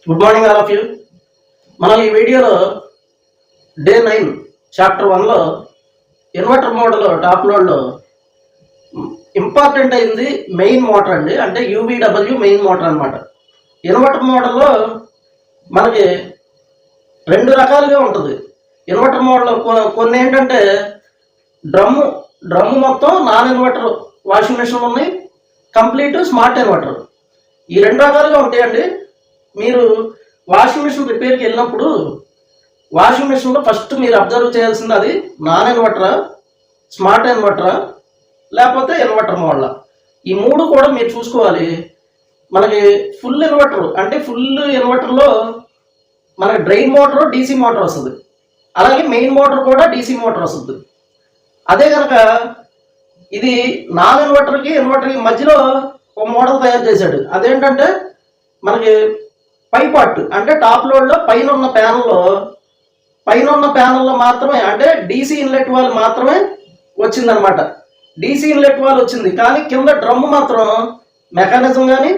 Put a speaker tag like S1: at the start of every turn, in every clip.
S1: Good morning all of you. మనం ఈ వీడియోలో డే 9 చాప్టర్ 1లో ఇన్వర్టర్ మోడల్ టాప్ లోడ్లో ఇంపార్టెంట్ అయింది మెయిన్ మోటార్ అండి, అంటే యూవీడబ్ల్యూ మెయిన్ మోటార్ అనమాట. ఇన్వర్టర్ మోడల్లో మనకి రెండు రకాలుగా ఉంటుంది. ఇన్వర్టర్ మోడల్ కొన్ని ఏంటంటే డ్రమ్ము మొత్తం నాన్ ఇన్వర్టర్ వాషింగ్ మిషన్లు ఉన్నాయి, కంప్లీట్ స్మార్ట్ ఇన్వర్టర్. ఈ రెండు రకాలుగా ఉంటాయండి. మీరు వాషింగ్ మిషన్ రిపేర్కి వెళ్ళినప్పుడు వాషింగ్ మిషన్లో ఫస్ట్ మీరు అబ్జర్వ్ చేయాల్సింది అది నాన్ ఇన్వర్టరా, స్మార్ట్ ఇన్వర్టరా, లేకపోతే ఇన్వర్టర్ మోడల్. ఈ మూడు కూడా మీరు చూసుకోవాలి. మనకి ఫుల్ ఇన్వర్టర్ అంటే ఫుల్ ఇన్వర్టర్లో మనకి డ్రైన్ మోటార్ డీసీ మోటార్ వస్తుంది, అలాగే మెయిన్ మోటార్ కూడా డీసీ మోటార్ వస్తుంది. అదే కనుక ఇది నాన్ ఇన్వర్టర్కి ఇన్వర్టర్కి మధ్యలో ఒక మోడల్ తయారు చేశాడు. అదేంటంటే మనకి పై పార్ట్ అంటే టాప్ లోడ్లో పైన ఉన్న ప్యానల్లో మాత్రమే అంటే డీసీ ఇన్లెట్ వాల్ మాత్రమే వచ్చిందనమాట. డీసీ ఇన్లెట్ వాల్ వచ్చింది, కానీ కింద డ్రమ్ మాత్రం మెకానిజం కానీ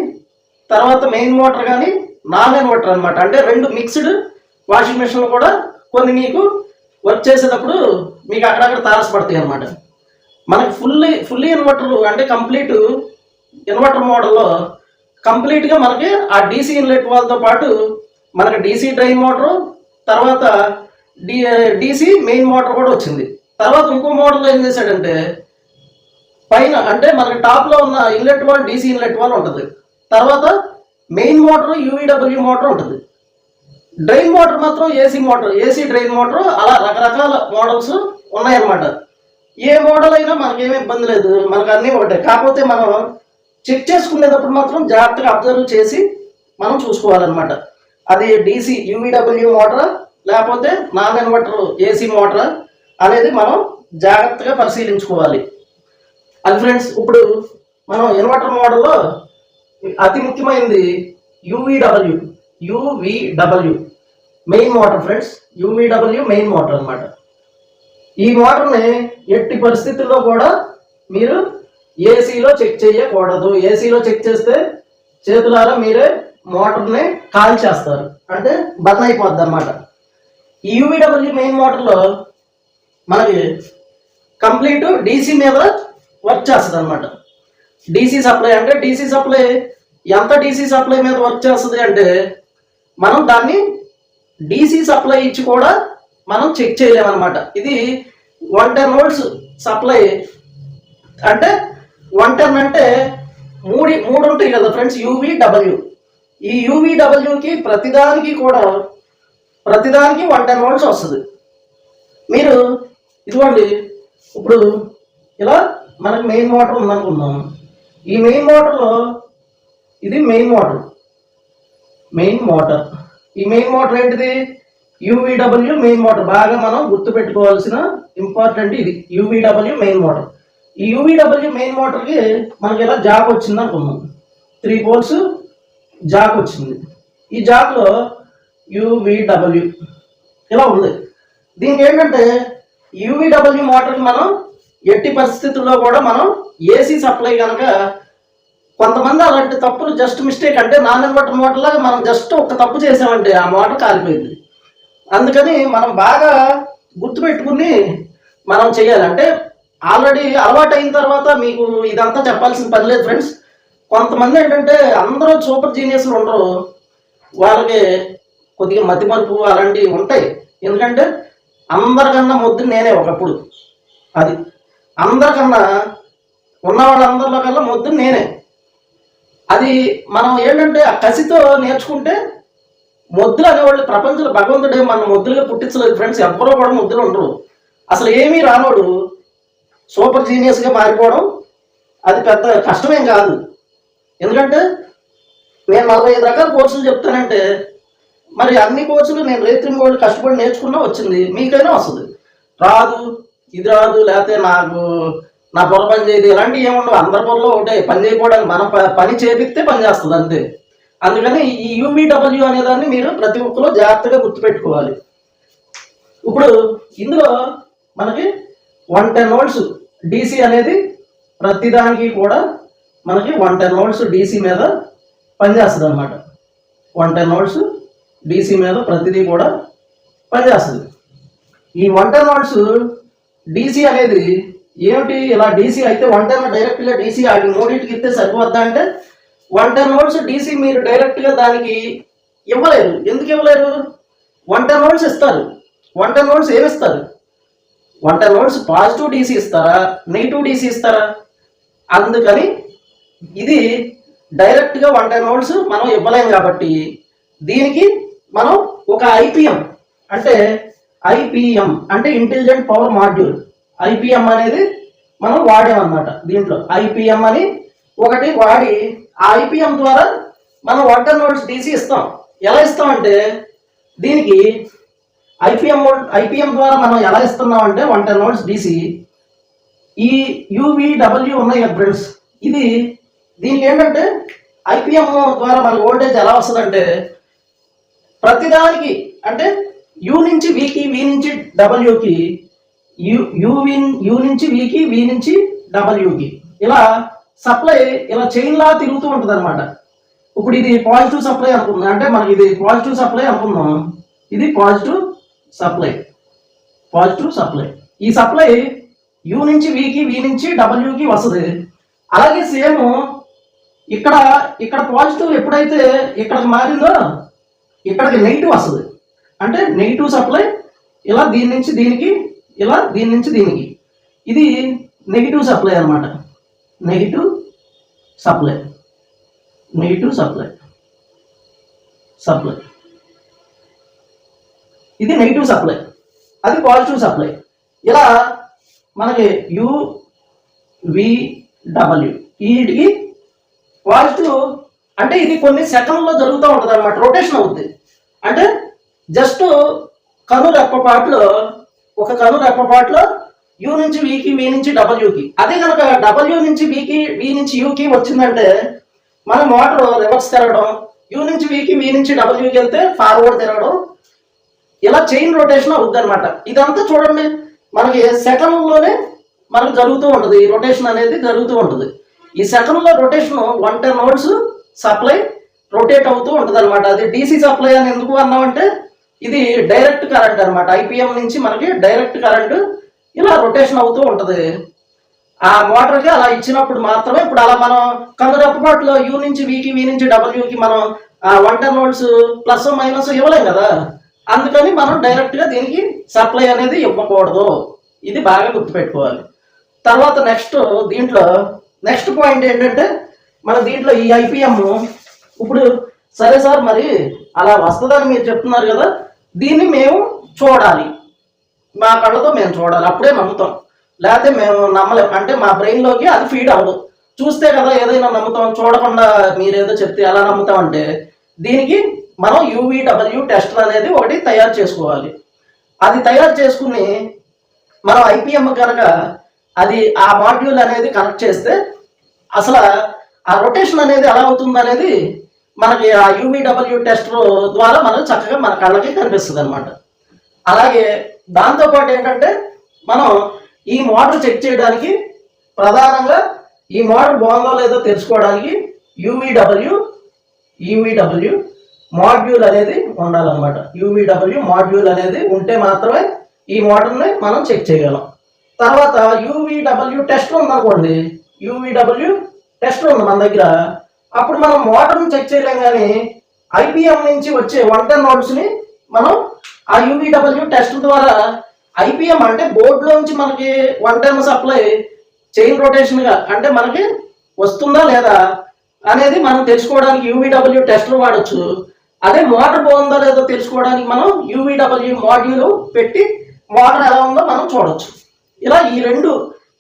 S1: తర్వాత మెయిన్ మోటార్ కానీ నాన్ ఇన్వర్టర్ అనమాట. అంటే రెండు మిక్స్డ్ వాషింగ్ మిషన్లు కూడా కొన్ని మీకు వర్క్ చేసేటప్పుడు మీకు అక్కడక్కడ తారసపడతాయి అనమాట. మనకి ఫుల్లీ ఇన్వర్టర్ అంటే కంప్లీట్ ఇన్వర్టర్ మోడల్లో కంప్లీట్గా మనకి ఆ డీసీ ఇన్లెట్ వాల్తో పాటు మనకి డీసీ డ్రైన్ మోటరు, తర్వాత డీసీ మెయిన్ మోటార్ కూడా వచ్చింది. తర్వాత ఇంకో మోడల్లో ఏం చేశాడంటే పైన అంటే మనకి టాప్లో ఉన్న inlet wall DC inlet wall ఉంటుంది, తర్వాత మెయిన్ మోటార్ యూవీడబ్ల్యూ మోటార్ ఉంటుంది, డ్రైన్ మోటార్ మాత్రం ఏసీ డ్రైన్ మోటార్. అలా రకరకాల మోడల్స్ ఉన్నాయన్నమాట. ఏ మోడల్ అయినా మనకేమీ ఇబ్బంది లేదు, మనకు అన్నీ ఒకటే. కాకపోతే మనం చెక్ చేసుకునేటప్పుడు మాత్రం జాగ్రత్తగా అబ్జర్వ్ చేసి మనం చూసుకోవాలన్నమాట. అది డీసీ యూవీడబ్ల్యూ మోటార్ లేకపోతే నాన్ ఇన్వర్టర్ ఏసీ మోటార్ అనేది మనం జాగ్రత్తగా పరిశీలించుకోవాలి. అది ఫ్రెండ్స్, ఇప్పుడు మనం ఇన్వర్టర్ మోడల్లో అతి ముఖ్యమైనది UVW main motor friends. UVW main motor అనమాట. ఈ మోటార్ని ఎట్టి పరిస్థితుల్లో కూడా మీరు ఏసీలో చెక్ చేయకూడదు. ఏసీలో చెక్ చేస్తే చేతులారా మీరే మోటార్ని కాల్ చేస్తారు, అంటే బటన్ అయిపోద్ది అనమాట. ఈ యూవీడబ్ల్యూ మెయిన్ మోటార్లో మనకి కంప్లీట్ డీసీ మీద వర్క్ చేస్తుంది అనమాట. డీసీ సప్లై అంటే డీసీ సప్లై ఎంత డీసీ సప్లై మీద వర్క్ చేస్తుంది అంటే మనం దాన్ని డీసీ సప్లై ఇచ్చి కూడా మనం చెక్ చేయలేమన్నమాట. ఇది 110 volts సప్లై అంటే 110 అంటే మూడు ఉంటాయి కదా ఫ్రెండ్స్ యూవీడబ్ల్యూ. ఈ యూవీడబ్ల్యూకి ప్రతిదానికి 110 volts వస్తుంది. మీరు ఇదిగోండి, ఇప్పుడు ఇలా మనకి మెయిన్ మోటార్ ఉందనుకుందాం. ఈ మెయిన్ మోటార్లో ఇది మెయిన్ మోటార్. ఈ మెయిన్ మోటార్ ఏంటిది? UVW main motor. బాగా మనం గుర్తుపెట్టుకోవాల్సిన ఇంపార్టెంట్ ఇది యూవీడబ్ల్యూ మెయిన్ మోటార్. ఈ యూవీడబ్ల్యూ మెయిన్ మోటార్కి మనకి ఇలా జాక్ వచ్చింది అనుకున్నాం. 3 poles జాక్ వచ్చింది. ఈ జాక్లో యూవీడబ్ల్యూ ఇలా ఉంది. దీనికి ఏంటంటే యూవీడబ్ల్యూ మోటార్కి మనం ఎట్టి పరిస్థితుల్లో కూడా మనం ఏసీ సప్లై కనుక కొంతమంది అలాంటి తప్పులు జస్ట్ మిస్టేక్ అంటే నాన్ ఇన్వర్టర్ మోటార్ లాగా మనం జస్ట్ ఒక తప్పు చేసామంటే ఆ మోటార్ కాలిపోయింది. అందుకని మనం బాగా గుర్తుపెట్టుకుని మనం చేయాలంటే ఆల్రెడీ అలవాటు అయిన తర్వాత మీకు ఇదంతా చెప్పాల్సిన పని లేదు ఫ్రెండ్స్. కొంతమంది ఏంటంటే అందరూ సూపర్ జీనియస్లు ఉండరు, వాళ్ళకి కొద్దిగా మతిమరుపు అలాంటివి ఉంటాయి. ఎందుకంటే అందరికన్నా మొద్దు నేనే ఒకప్పుడు. అది అందరికన్నా ఉన్న వాళ్ళందరిలో కల్లా మొద్దు నేనే. అది మనం ఏంటంటే ఆ కసితో నేర్చుకుంటే మొద్దులు అనేవాళ్ళు ప్రపంచంలో భగవంతుడే మన మొద్దులుగా పుట్టించలేదు ఫ్రెండ్స్. ఎవ్వరూ కూడా మొద్దులు ఉండరు. అసలు ఏమీ రానోడు సూపర్ జీనియస్గా మారిపోవడం అది పెద్ద కష్టమేం కాదు. ఎందుకంటే నేను 45 రకాల కోర్సులు చెప్తానంటే మరి అన్ని కోర్సులు నేను రేత్రింగోళ్ళు కష్టపడి నేర్చుకున్నా వచ్చింది, మీకైనా వస్తుంది. రాదు, ఇది రాదు, లేకపోతే నా పొర పని చేయదు, ఇలాంటివి ఏముండవు. అందరి పొరలో ఒకటే పని చేయకపోవడానికి మనం పని చేపిస్తే పని చేస్తుంది అంతే. అందుకని ఈ యూవీడబ్ల్యూ అనేదాన్ని మీరు ప్రతి ఒక్కరు జాగ్రత్తగా గుర్తుపెట్టుకోవాలి. ఇప్పుడు ఇందులో మనకి 110 volts డీసీ అనేది ప్రతిదానికి కూడా మనకి 110 volts డీసీ మీద పనిచేస్తుంది అనమాట. 110 వోల్ట్స్ డీసీ మీద ప్రతిదీ కూడా పనిచేస్తుంది. ఈ 110 వోల్ట్స్ డీసీ అనేది ఏమిటి, ఇలా డీసీ అయితే 110 డైరెక్ట్గా డీసీ అది మూడింటికి ఇస్తే సరిపోద్దా అంటే 110 వోల్ట్స్ డీసీ మీరు డైరెక్ట్గా దానికి ఇవ్వలేరు. ఎందుకు ఇవ్వలేరు? 110 వోల్ట్స్ ఇస్తారు. 110 వోల్ట్స్ ఏమి ఇస్తారు? 110 వోల్ట్స్ పాజిటివ్ డీసీ ఇస్తారా, నెగిటివ్ డీసీ ఇస్తారా? అందుకని ఇది డైరెక్ట్గా 110 వోల్ట్స్ మనం ఇవ్వలేం కాబట్టి దీనికి మనం ఒక ఐపీఎం అంటే ఇంటెలిజెంట్ పవర్ మాడ్యూల్ ఐపీఎం అనేది మనం వాడామన్నమాట. దీంట్లో ఐపీఎం అని ఒకటి వాడి ఆ ఐపీఎం ద్వారా మనం 110 వోల్ట్స్ డీసీ ఇస్తాం. ఎలా ఇస్తాం అంటే దీనికి ఐపీఎం ద్వారా మనం ఎలా ఇస్తున్నాం అంటే 110 వోల్ట్స్ డీసీ ఈ యూవీడబ్ల్యూ ఉన్నాయి కదా ఫ్రెండ్స్, దీనికి ఏంటంటే ఐపీఎం ద్వారా మన వోల్టేజ్ ఎలా వస్తుందంటే ప్రతిదానికి అంటే యూ నుంచి వీకి, వి నుంచి డబ్ల్యూకి, యూ నుంచి వీకి, వి నుంచి డబ్ల్యూకి ఇలా సప్లై ఇలా చైన్ లా తిరుగుతూ ఉంటుంది అనమాట. ఇప్పుడు ఇది పాజిటివ్ సప్లై అనుకుందాం, అంటే మనకి ఇది పాజిటివ్ సప్లై అనుకుందాం. ఇది పాజిటివ్ సప్లై. ఈ సప్లై యూ నుంచి వీకి, వి నుంచి డబ్ల్యూకి వస్తుంది. అలాగే సేమ్ ఇక్కడ పాజిటివ్ ఎప్పుడైతే ఇక్కడికి మారిందో ఇక్కడికి నెగిటివ్ వస్తుంది. అంటే నెగిటివ్ సప్లై ఇలా దీని నుంచి దీనికి, ఇలా దీని నుంచి దీనికి, ఇది నెగిటివ్ సప్లై అనమాట. నెగిటివ్ సప్లై ఇది నెగిటివ్ సప్లై, అది పాజిటివ్ సప్లై. ఇలా మనకి యువిడబ్ల్యూ వీటికి పాజిటివ్ అంటే ఇది కొన్ని సెకండ్లో జరుగుతూ ఉంటుంది అనమాట, రొటేషన్ అవుతుంది. అంటే జస్ట్ కను రెప్పపాటులో యూ నుంచి వీకి, వి నుంచి డబ్ల్యూకి. అదే కనుక డబ్ల్యూ నుంచి వీకి, వి నుంచి యూకి వచ్చిందంటే మన మోటార్ రివర్స్ తిరగడం, యూ నుంచి వీకి, వి నుంచి డబ్ల్యూకి వెళ్తే ఫార్వర్డ్ తిరగడం, ఇలా చైన్ రొటేషన్ అవుతుంది అనమాట. ఇదంతా చూడండి మనకి సెకండ్లోనే మనకు జరుగుతూ ఉంటుంది, ఈ రొటేషన్ అనేది జరుగుతూ ఉంటుంది. ఈ సెకండ్లో రొటేషన్ 110 వోల్ట్స్ సప్లై రొటేట్ అవుతూ ఉంటుంది అనమాట. అది డీసీ సప్లై అని ఎందుకు అన్నామంటే ఇది డైరెక్ట్ కరెంట్ అనమాట. ఐపీఎం నుంచి మనకి డైరెక్ట్ కరెంట్ ఇలా రొటేషన్ అవుతూ ఉంటుంది. ఆ మోటార్కి అలా ఇచ్చినప్పుడు మాత్రమే, ఇప్పుడు అలా మనం కనురెప్పపాటులో యూ నుంచి వీకి, వి నుంచి డబ్ల్యూకి మనం 110 వోల్ట్స్ ప్లస్ మైనస్ ఇవ్వలేం కదా. అందుకని మనం డైరెక్ట్గా దీనికి సప్లై అనేది ఇవ్వకూడదు. ఇది బాగా గుర్తుపెట్టుకోవాలి. తర్వాత నెక్స్ట్ పాయింట్ ఏంటంటే మన దీంట్లో ఈ ఐపీఎం ఇప్పుడు సరే సార్ మరి అలా వస్తుందని మీరు చెప్తున్నారు కదా, దీన్ని మేము చూడాలి, మా కళ్ళతో మేము చూడాలి, అప్పుడే నమ్ముతాం. లేకపోతే మేము నమ్మలేం, అంటే మా బ్రెయిన్లోకి అది ఫీడ్ అవ్వదు. చూస్తే కదా ఏదైనా నమ్ముతాం, చూడకుండా మీరేదో చెప్తే ఎలా నమ్ముతాం అంటే దీనికి మనం యూవీడబ్ల్యూ టెస్టర్ అనేది ఒకటి తయారు చేసుకోవాలి. అది తయారు చేసుకుని మనం ఐపీఎం కనుక అది ఆ మాడ్యూల్ అనేది కనెక్ట్ చేస్తే అసలు ఆ రొటేషన్ అనేది ఎలా అవుతుంది అనేది మనకి ఆ యూవీడబ్ల్యూ టెస్టర్ ద్వారా మనకు చక్కగా మన కళ్ళకి కనిపిస్తుంది అనమాట. అలాగే దాంతోపాటు ఏంటంటే మనం ఈ మోటార్ చెక్ చేయడానికి ప్రధానంగా ఈ మోటార్ బాగుందో లేదో తెలుసుకోవడానికి యూవీడబ్ల్యూ మాడ్యూల్ అనేది ఉండాలన్నమాట. యూవీడబ్ల్యూ మాడ్యూల్ అనేది ఉంటే మాత్రమే ఈ మోటార్ని మనం చెక్ చేయగలం. తర్వాత యూవీడబ్ల్యూ టెస్టర్ ఉందనుకోండి, యూవీడబ్ల్యూ టెస్టర్ ఉంది మన దగ్గర, అప్పుడు మనం మోటార్ని చెక్ చేయలేం. కానీ ఐపీఎం నుంచి వచ్చే 110 వోల్ట్స్ని మనం ఆ యూవీడబ్ల్యూ టెస్ట్ ద్వారా ఐపీఎం అంటే బోర్డులోంచి మనకి 110 సప్లై చైన్ రొటేషన్గా అంటే మనకి వస్తుందా లేదా అనేది మనం తెలుసుకోవడానికి యూవీడబ్ల్యూ టెస్టర్ వాడచ్చు. అదే మోటార్ బాగుందో లేదో తెలుసుకోవడానికి మనం యూవీడబ్ల్యూ మాడ్యూల్ పెట్టి మోటార్ ఎలా ఉందో మనం చూడొచ్చు. ఇలా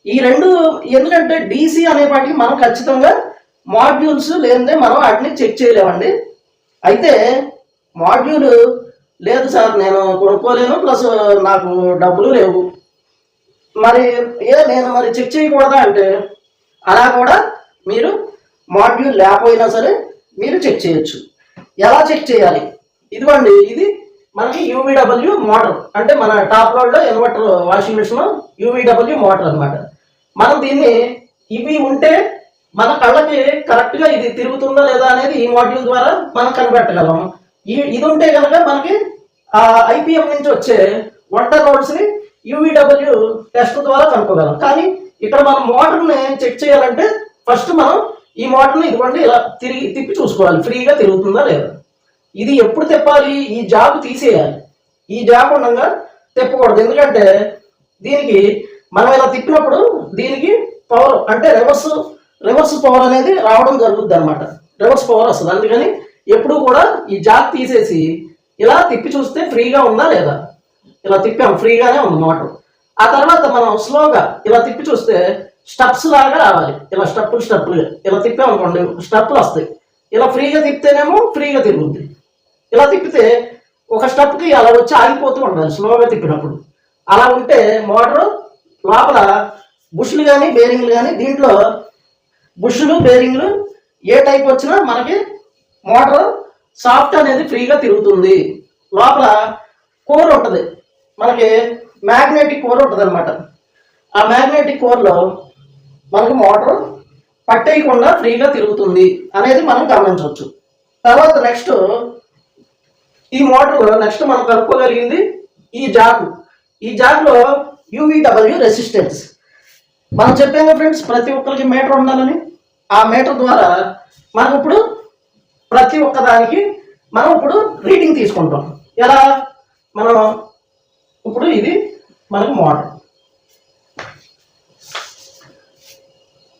S1: ఈ రెండు ఎందుకంటే డీసీ అనేపాటికి మనం ఖచ్చితంగా మాడ్యూల్స్ లేనిదే మనం వాటిని చెక్ చేయలేమండి. అయితే మాడ్యూల్ లేదు సార్ నేను కొనుక్కోలేను, ప్లస్ నాకు డబ్బులు లేవు, మరి నేను చెక్ చేయకూడదా అంటే అలా కూడా మీరు మాడ్యూల్ లేకపోయినా సరే మీరు చెక్ చేయొచ్చు. ఎలా చెక్ చేయాలి? ఇదిగోండి, ఇది మనకి యూవీడబ్ల్యూ మోటార్, అంటే మన టాప్ లోడ్లో inverter washing machine UVW motor అనమాట. మనం దీన్ని ఇవి ఉంటే మన కళ్ళకి కరెక్ట్ గా ఇది తిరుగుతుందా లేదా అనేది ఈ మాడ్యూల్ ద్వారా మనం కనిపెట్టగలం. ఇది ఉంటే కనుక మనకి ఆ ఐపీఎం నుంచి వచ్చే వంటర్ నోట్స్ ని యూవీడబ్ల్యూ టెస్ట్ ద్వారా కనుక్కోగలం. కానీ ఇక్కడ మనం మోటార్ని చెక్ చేయాలంటే ఫస్ట్ మనం ఈ మోటార్ని ఇదిగోండి ఇలా తిప్పి చూసుకోవాలి ఫ్రీగా తిరుగుతుందా లేదా. ఇది ఎప్పుడు తిప్పాలి? ఈ జాబ్ తీసేయాలి. ఈ జాబ్ ఉండగా తిప్పకూడదు. ఎందుకంటే దీనికి మనం ఇలా తిప్పినప్పుడు దీనికి పవర్ అంటే రివర్స్ పవర్ అనేది రావడం జరుగుద్ది అనమాట. రివర్స్ పవర్ వస్తుంది. అందుకని ఎప్పుడు కూడా ఈ జాబ్ తీసేసి ఇలా తిప్పి చూస్తే ఫ్రీగా ఉందా లేదా. ఇలా తిప్పాము, ఫ్రీగానే ఉంది మోటార్. ఆ తర్వాత మనం స్లోగా ఇలా తిప్పి చూస్తే స్టెప్స్ లాగా రావాలి. ఇలా స్టెప్పులుగా ఇలా తిప్పామనుకోండి స్టెప్పులు వస్తాయి. ఇలా ఫ్రీగా తిప్పితేనేమో ఫ్రీగా తిరుగుద్ది. ఇలా తిప్పితే ఒక స్టెప్కి అలా వచ్చి ఆగిపోతూ ఉండాలి స్లోగా తిప్పినప్పుడు. అలా ఉంటే మోటార్ లోపల బుష్లు కానీ బేరింగ్లు కానీ, దీంట్లో బుష్లు బేరింగ్లు ఏ టైప్ వచ్చినా మనకి మోటార్ సాఫ్ట్ అనేది ఫ్రీగా తిరుగుతుంది. లోపల కోర్ ఉంటుంది, మనకి మ్యాగ్నెటిక్ కోర్ ఉంటుంది అనమాట. ఆ మ్యాగ్నెటిక్ కోర్లో మనకు మోటార్ పట్టేయకుండా ఫ్రీగా తిరుగుతుంది అనేది మనం గమనించవచ్చు. తర్వాత నెక్స్ట్ ఈ మోటార్ నెక్స్ట్ మనం కనుక్కోగలిగింది ఈ జాక్లో యూవీడబ్ల్యూ రెసిస్టెన్స్. మనం చెప్పాము ఫ్రెండ్స్ ప్రతి ఒక్కరికి మీటర్ ఉండాలని. ఆ మీటర్ ద్వారా మనం ఇప్పుడు ప్రతి ఒక్క దానికి మనం ఇప్పుడు రీడింగ్ తీసుకుంటాం. ఎలా? మనం ఇప్పుడు ఇది మనకు మోటార్,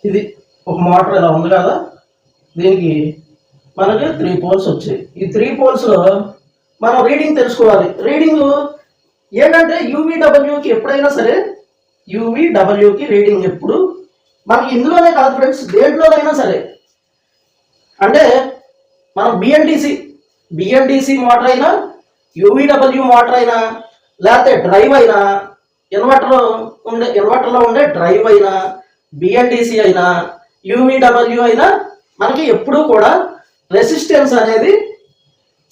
S1: ఇది ఒక మోటార్ ఇలా ఉంది కదా. దీనికి మనకి 3 పోల్స్ వచ్చాయి. ఈ 3 పోల్స్లో మనం రీడింగ్ తెలుసుకోవాలి. రీడింగ్ ఏంటంటే యూవీడబ్ల్యూకి ఎప్పుడైనా సరే యూవీడబ్ల్యూకి రీడింగ్ ఎప్పుడు మనకి ఇందులోనే కాదు ఫ్రెండ్స్, దేంట్లోనైనా సరే. అంటే మనం బిఎల్డిసి మోటార్ అయినా, యూవీడబ్ల్యూ మోటార్ అయినా, లేకపోతే డ్రైవ్ అయినా, ఇన్వర్టర్లో ఉండే డ్రైవ్ అయినా, బిఎల్డిసి అయినా, యూవీడబ్ల్యూ అయినా మనకి ఎప్పుడూ కూడా రెసిస్టెన్స్ అనేది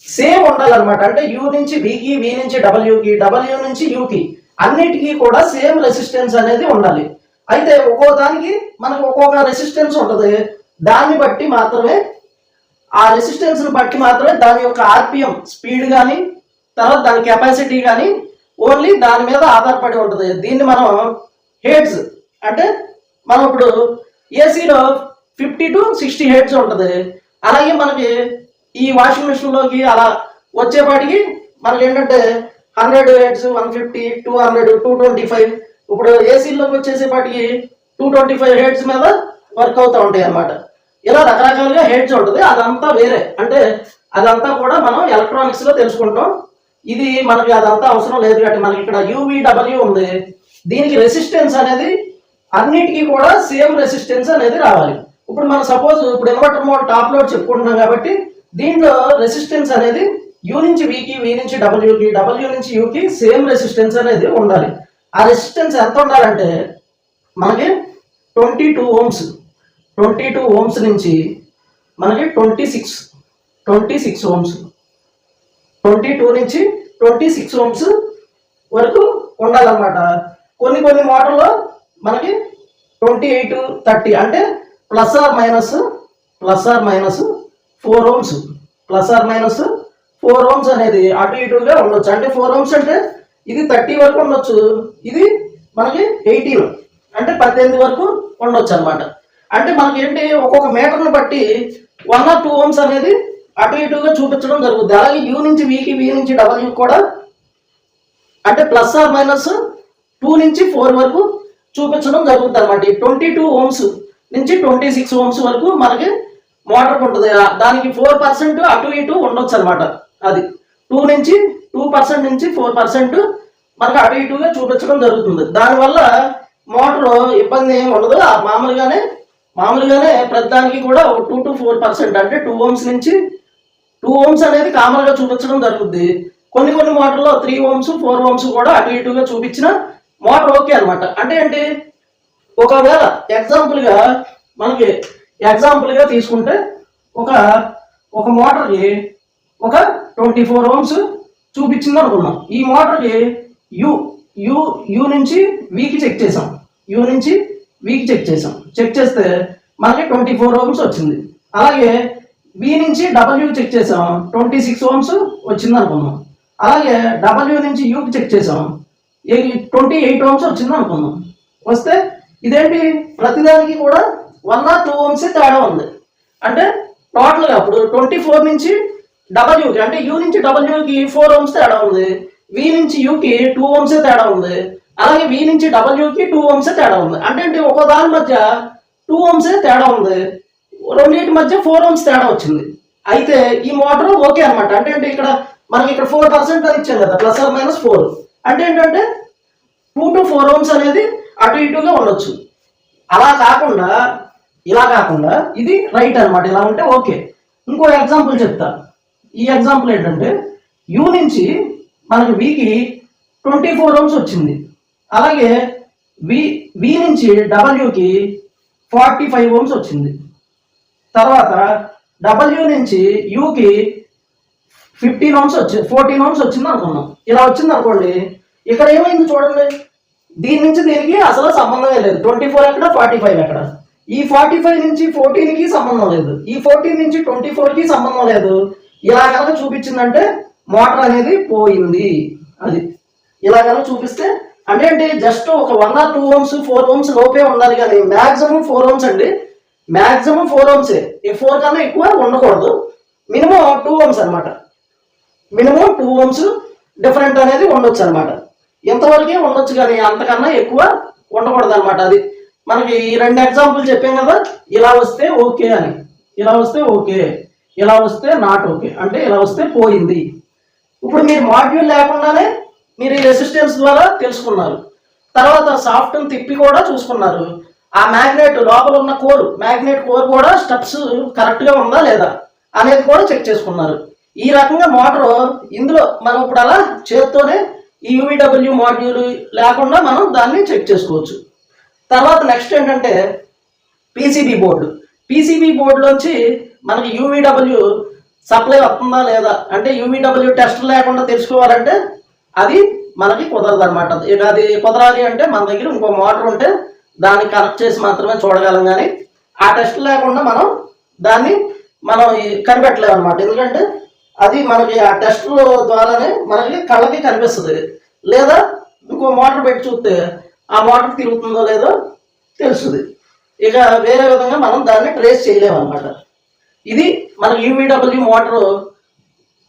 S1: సేమ్ ఉండాలన్నమాట. అంటే యూ నుంచి వికి, వి నుంచి డబ్ల్యూకి, డబ్ల్యూ నుంచి యూకి అన్నిటికీ కూడా సేమ్ రెసిస్టెన్స్ అనేది ఉండాలి. అయితే ఒక్కో దానికి మనకు ఒక్కొక్క రెసిస్టెన్స్ ఉంటుంది. దాన్ని బట్టి మాత్రమే ఆ రెసిస్టెన్స్ని బట్టి మాత్రమే దాని యొక్క ఆర్పిఎం స్పీడ్ కానీ తర్వాత దాని కెపాసిటీ కానీ ఓన్లీ దాని మీద ఆధారపడి ఉంటుంది. దీన్ని మనం హెడ్స్ అంటే మనం ఇప్పుడు ఏసీలో 50 to 60 హెడ్స్ ఉంటుంది. అలాగే మనకి ఈ వాషింగ్ మిషన్లోకి అలా వచ్చేపాటికి మనకి ఏంటంటే 100 హెడ్స్, 150, 200, 225. ఇప్పుడు ఏసీలోకి వచ్చేసేపాటికి 225 హెడ్స్ మీద వర్క్ అవుతూ ఉంటాయి అన్నమాట. ఇలా రకరకాలుగా హెడ్స్ ఉంటుంది. అదంతా వేరే, అంటే అదంతా కూడా మనం ఎలక్ట్రానిక్స్లో తెలుసుకుంటాం. ఇది మనకి అదంతా అవసరం లేదు కాబట్టి మనకి ఇక్కడ యూవీడబ్ల్యూ ఉంది. దీనికి రెసిస్టెన్స్ అనేది అన్నిటికీ కూడా సేమ్ రెసిస్టెన్స్ అనేది రావాలి. ఇప్పుడు మనం సపోజ్ ఇప్పుడు ఇన్వర్టర్ మోడ్ టాప్ లోడ్ చెప్పుకుంటున్నాం కాబట్టి దీంట్లో రెసిస్టెన్స్ అనేది యూ నుంచి వికి, వి నుంచి డబ్ల్యూకి, డబ్ల్యూ నుంచి యూకి సేమ్ రెసిస్టెన్స్ అనేది ఉండాలి. ఆ రెసిస్టెన్స్ ఎంత ఉండాలంటే మనకి 22 ఓమ్స్ నుంచి మనకి 26 ఓమ్స్, 22 నుంచి 26 ఓమ్స్ వరకు ఉండాలన్నమాట. కొన్ని మోటార్లో మనకి 28, 30 అంటే plus or minus 4 ohms, +/- 4 ohms అనేది అటు ఇటుగా ఉండొచ్చు. అంటే 4 ఓమ్స్ అంటే ఇది 30 వరకు ఉండొచ్చు, ఇది మనకి 18 అంటే 18 వరకు ఉండొచ్చు అనమాట. అంటే మనకి ఏంటి ఒక్కొక్క మీటర్ను బట్టి 1 or 2 ఓమ్స్ అనేది అటు ఇటుగా చూపించడం జరుగుతుంది. అలాగే యూ నుంచి వికి, వి నుంచి డబ్ల్యూ కూడా అంటే +/- 2 నుంచి 4 వరకు చూపించడం జరుగుతుంది అనమాట. 22 ఓమ్స్ నుంచి 26 ఓమ్స్ వరకు మనకి మోటార్ ఉంటుంది. దానికి 4% అటు ఇటు ఉండొచ్చు అనమాట. అది 2% నుంచి 4% మనకు అటు ఇటుగా చూపించడం జరుగుతుంది. దానివల్ల మోటార్ ఇబ్బంది ఏమి ఉండదు. మామూలుగానే ప్రతిదానికి కూడా ఒక 2 to 4% అంటే 2 ఓమ్స్ నుంచి 2 ఓమ్స్ అనేది కామన్గా చూపించడం జరుగుతుంది. కొన్ని మోటార్లో 3 ఓమ్స్ 4 ఓమ్స్ కూడా అటు ఇటుగా చూపించిన మోటార్ ఓకే అనమాట. అంటే ఏంటి, ఒకవేళ ఎగ్జాంపుల్గా తీసుకుంటే ఒక మోటార్కి ఒక 24 ఓమ్స్ చూపించింది అనుకున్నాం. ఈ మోటార్కి యూ నుంచి వీకి చెక్ చేసాం. చెక్ చేస్తే మనకి 24 ohms వచ్చింది. అలాగే వి నుంచి డబ్ల్యూ చెక్ చేసాం, 26 ohms వచ్చింది అనుకున్నాం. అలాగే డబ్ల్యూ నుంచి యూకి చెక్ చేసాం, 28 ohms వచ్చింది అనుకున్నాం. వస్తే ఇదేంటి ప్రతిదానికి కూడా 1 or 2 ohms తేడా ఉంది. అంటే టోటల్గా అప్పుడు 24 నుంచి డబ్ల్యూకి అంటే యూ నుంచి డబ్ల్యూకి 4 ohms తేడా ఉంది, వి నుంచి యూకి 2 ohms తేడా ఉంది, అలాగే వి నుంచి డబ్ల్యూకి 2 ohms తేడా ఉంది. అంటే ఒక దాని మధ్య 2 ohms తేడా ఉంది, రెండింటి మధ్య 4 ohms తేడా వచ్చింది. అయితే ఈ మోటార్ ఓకే అనమాట. అంటే ఇక్కడ మనకి ఇక్కడ 4% అని ఇచ్చాం కదా, ±4. అంటే ఏంటంటే 2 to 4 ohms అనేది అటు ఇటుగా ఉండొచ్చు. అలా కాకుండా ఇలా కాకుండా ఇది రైట్ అనమాట. ఇలా ఉంటే ఓకే. ఇంకో ఎగ్జాంపుల్ చెప్తా. ఈ ఎగ్జాంపుల్ ఏంటంటే యూ నుంచి మనకి వికి 24 ohms వచ్చింది, అలాగే వి నుంచి డబ్ల్యూకి 45 ohms వచ్చింది. తర్వాత డబ్ల్యూ నుంచి యూకి 14 ohms వచ్చింది అనుకున్నాం. ఇలా వచ్చింది అనుకోండి, ఇక్కడ ఏమైంది చూడండి, దీని నుంచి దీనికి అసలు సంబంధమే లేదు. 24 ఎక్కడ, 45 ఎక్కడ. ఈ 45 నుంచి 14కి సంబంధం లేదు, ఈ 14 నుంచి 24కి సంబంధం లేదు. ఇలా కనుక చూపించిందంటే మోటార్ అనేది పోయింది. అది ఇలా కనుక చూపిస్తే అంటే ఏంటి, జస్ట్ ఒక 1 or 2 ohms 4 ohms లోపే ఉండాలి, కానీ మ్యాక్సిమం 4 ohms అండి. Maximum 4 ohms. ఈ 4 కన్నా ఎక్కువ ఉండకూడదు. మినిమం 2 ohms అనమాట. మినిమం 2 ohms డిఫరెంట్ అనేది ఉండొచ్చు అనమాట. ఎంతవరకే ఉండొచ్చు, కానీ అంతకన్నా ఎక్కువ ఉండకూడదు అనమాట. అది మనకి ఈ 2 ఎగ్జాంపుల్ చెప్పాం కదా. ఇలా వస్తే ఓకే అని, ఇలా వస్తే ఓకే, ఇలా వస్తే నాట్ ఓకే. అంటే ఇలా వస్తే పోయింది. ఇప్పుడు మీరు మాడ్యూల్ లేకుండానే మీరు ఈ రెసిస్టెన్స్ ద్వారా తెలుసుకున్నారు. తర్వాత సాఫ్ట్ తిప్పి కూడా చూసుకున్నారు. ఆ మ్యాగ్నెట్ లోపల ఉన్న మ్యాగ్నెట్ కోర్ కూడా స్టెప్స్ కరెక్ట్గా ఉందా లేదా అనేది కూడా చెక్ చేసుకున్నారు. ఈ రకంగా మోటార్ ఇందులో మనం ఇప్పుడు అలా చేత్తోనే ఈ యూవీడబ్ల్యూ మాడ్యూల్ లేకుండా మనం దాన్ని చెక్ చేసుకోవచ్చు. తర్వాత నెక్స్ట్ ఏంటంటే పీసీబీ బోర్డు. పీసీబీ బోర్డులోంచి మనకి యూవీడబ్ల్యూ సప్లై వస్తుందా లేదా అంటే యూవీడబ్ల్యూ టెస్ట్ లేకుండా తెలుసుకోవాలంటే అది మనకి కుదరదు అనమాట. ఇక అది కుదరాలి అంటే మన దగ్గర ఇంకో మోటార్ ఉంటే దాన్ని కనెక్ట్ చేసి మాత్రమే చూడగలం, కానీ ఆ టెస్ట్ లేకుండా దాన్ని మనం కనిపెట్టలేము అనమాట. ఎందుకంటే అది మనకి ఆ టెస్ట్ ద్వారానే మనకి కళ్ళకి కనిపిస్తుంది. లేదా ఇంకో మోటార్ పెట్టి చూస్తే ఆ మోటార్ తిరుగుతుందో లేదో తెలుస్తుంది. ఇక వేరే విధంగా మనం దాన్ని ట్రేస్ చేయలేము అనమాట. ఇది మన యూవీడబ్ల్యూ మోటార్.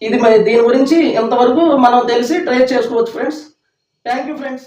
S1: ఇది దీని గురించి ఇంతవరకు మనం తెలిసి ట్రేస్ చేసుకోవచ్చు ఫ్రెండ్స్. Thank you friends.